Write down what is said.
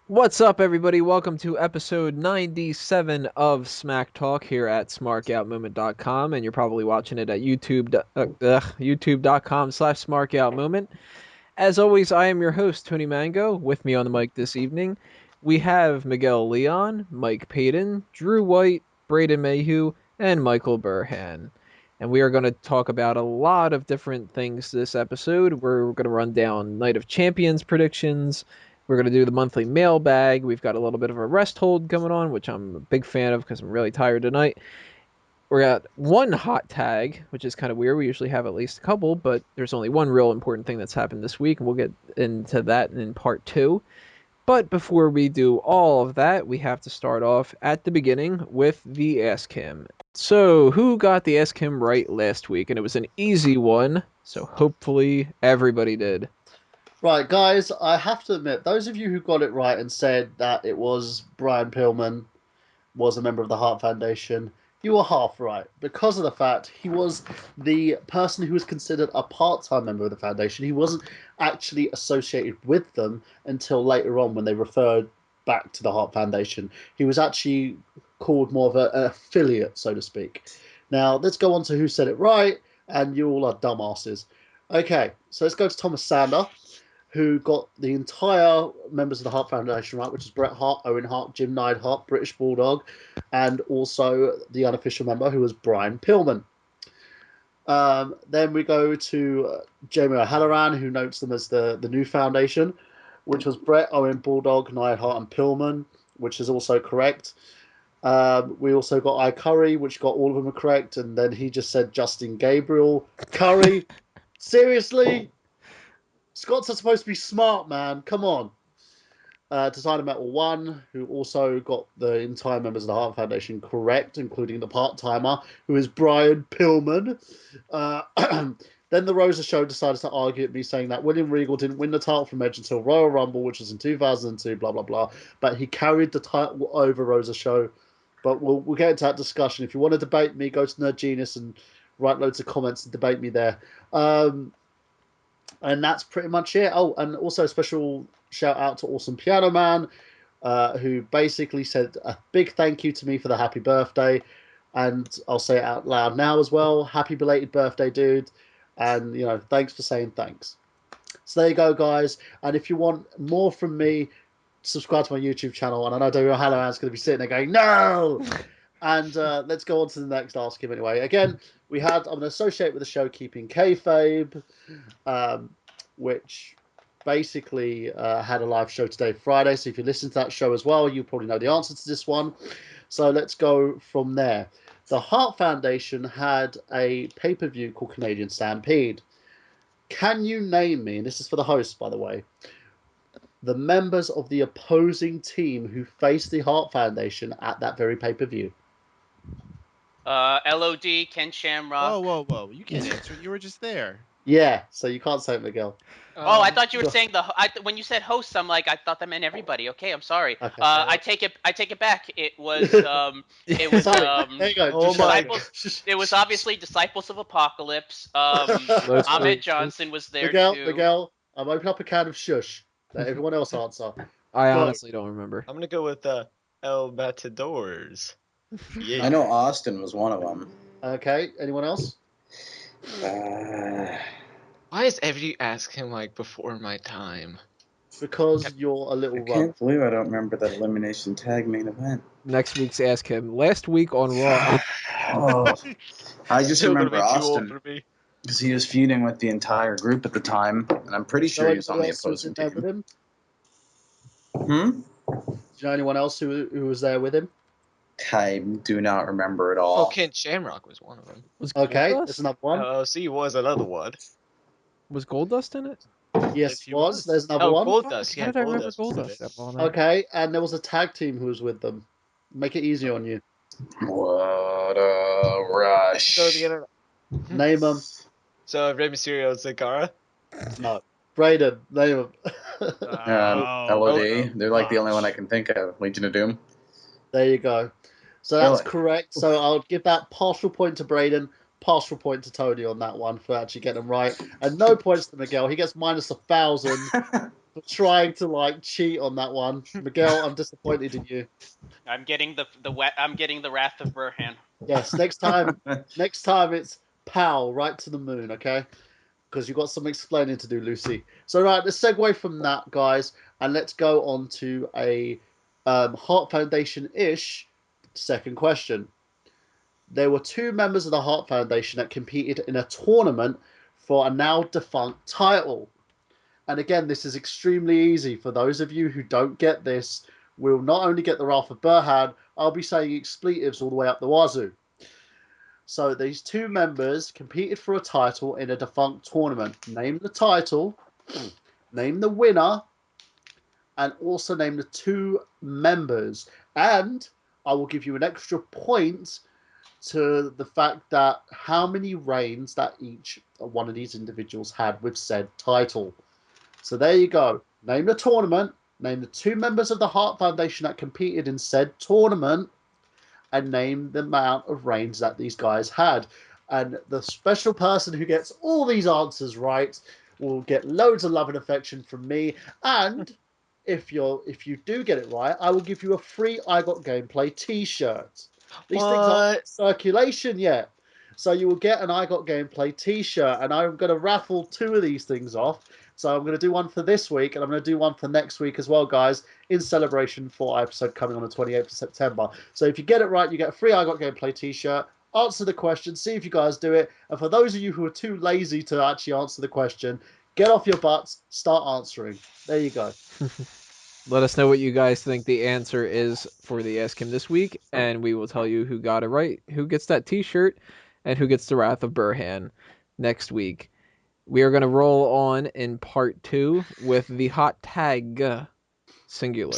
What's up, everybody? Welcome to episode 97 of Smack Talk here at smarkoutmovement.com, and you're probably watching it at youtube.com/smarkoutmovement. As always, I am your host, Tony Mango. With me on the mic this evening, we have Miguel Leon, Mike Payton, Drew White, Braden Mayhew, and Michael Burhan. And we are going to talk about a lot of different things this episode. We're going to run down Night of Champions predictions. We're going to do the monthly mailbag. We've got a little bit of a rest hold going on, which I'm a big fan of because I'm really tired tonight. We're at one hot tag, which is kind of weird. We usually have at least a couple, but there's only one real important thing that's happened this week, and we'll get into that in part 2. But before we do all of that, we have to start off at the beginning with the Ask Him. So, who got the Ask Him right last week? And it was an easy one, so hopefully everybody did. Right, guys, I have to admit, those of you who got it right and said that it was Brian Pillman was a member of the Heart Foundation, you were half right, because of the fact he was the person who was considered a part-time member of the foundation. He wasn't actually associated with them until later on when they referred back to the Heart Foundation. He was actually called more of an affiliate, so to speak. Now, let's go on to who said it right, and you all are dumbasses. Okay, so let's go to Thomas Sander, who got the entire members of the Heart Foundation right, which is Bret Hart, Owen Hart, Jim Neidhart, British Bulldog, and also the unofficial member, who was Brian Pillman. Then we go to Jamie O'Halloran, who notes them as the new foundation, which was Bret, Owen, Bulldog, Neidhart, and Pillman, which is also correct. We also got I. Curry, which got all of them correct, and then he just said Justin Gabriel. Curry? Seriously? Scots are supposed to be smart, man. Come on. Designer Metal 1, who also got the entire members of the Heart Foundation correct, including the part-timer, who is Brian Pillman. Then the Rosa Show decided to argue at me, saying that William Regal didn't win the title from Edge until Royal Rumble, which was in 2002, blah, blah, blah. But he carried the title over Rosa Show. But we'll get into that discussion. If you want to debate me, go to Nerd Genius and write loads of comments and debate me there. And that's pretty much it. Oh, and also a special shout out to Awesome Piano Man, who basically said a big thank you to me for the happy birthday. And I'll say it out loud now as well. Happy belated birthday, dude. And, thanks for saying thanks. So there you go, guys. And if you want more from me, subscribe to my YouTube channel. And I know David O'Halloran's going to be sitting there going, no! And let's go on to the next Ask Him anyway. Again, I'm an associate with the show Keeping Kayfabe, which basically had a live show today, Friday. So if you listen to that show as well, you probably know the answer to this one. So let's go from there. The Heart Foundation had a pay-per-view called Canadian Stampede. Can you name me, and this is for the host, by the way, the members of the opposing team who faced the Heart Foundation at that very pay-per-view? LOD, Ken Shamrock. Whoa. You can't answer it. You were just there. Yeah, so you can't say it, Miguel. I thought you were saying when you said hosts, I'm like, I thought that meant everybody. Okay, I'm sorry. Okay. I take it back. It was There you go. It was obviously Disciples of Apocalypse. Ahmed Johnson was there too. Miguel, I'm opening up a can of shush. Let everyone else answer. I honestly don't remember. I'm gonna go with El Matadors. Yeah. I know Austin was one of them. Okay, anyone else? Why is everybody asking before my time? Because you're a little I can't believe I don't remember that elimination tag main event. Next week's Ask Him. Last week on Raw. I just remember Austin because he was feuding with the entire group at the time, and I'm pretty sure he was on the opposing team. Do you know anyone else who was there with him? I do not remember at all. Oh, Ken Shamrock was one of them. Okay, there's another one. LLC was another one. Was Goldust in it? Yes, he was. There's another one. Goldust. How did I remember Goldust? Okay, and there was a tag team who was with them. Make it easy on you. What a rush. Name them. So, Rey Mysterio and Sin Cara? No. Braden, name them. LOD. They're the only one I can think of. Legion of Doom. There you go. So that's correct. So I'll give that partial point to Braden, partial point to Tony on that one for actually getting them right, and no points to Miguel. He gets minus 1,000 for trying to cheat on that one. Miguel, I'm disappointed in you. I'm getting the wrath of Burhan. Yes, next time it's pow right to the moon, okay? Because you've got some explaining to do, Lucy. So right, let's segue from that, guys, and let's go on to a Heart Foundation-ish second question. There were 2 members of the Heart Foundation that competed in a tournament for a now defunct title. And again, this is extremely easy. For those of you who don't get this, we'll not only get the Wrath of Burhan, I'll be saying expletives all the way up the wazoo. So these 2 members competed for a title in a defunct tournament. Name the title, name the winner, and also name the 2 members. And I will give you an extra point to the fact that how many reigns that each one of these individuals had with said title. So there you go. Name the tournament, name the 2 members of the Heart Foundation that competed in said tournament, and name the amount of reigns that these guys had. And the special person who gets all these answers right will get loads of love and affection from me. And if you do get it right, I will give you a free I Got Gameplay t-shirt. These things aren't in circulation yet. So you will get an I Got Gameplay t-shirt, and I'm going to raffle 2 of these things off. So I'm going to do one for this week, and I'm going to do one for next week as well, guys, in celebration for our episode coming on the 28th of September. So if you get it right, you get a free I Got Gameplay t-shirt. Answer the question, see if you guys do it. And for those of you who are too lazy to actually answer the question, get off your butts, start answering. There you go. Let us know what you guys think the answer is for the Ask Him this week, and we will tell you who got it right, who gets that t-shirt, and who gets the Wrath of Burhan next week. We are going to roll on in part 2 with the hot tag singular.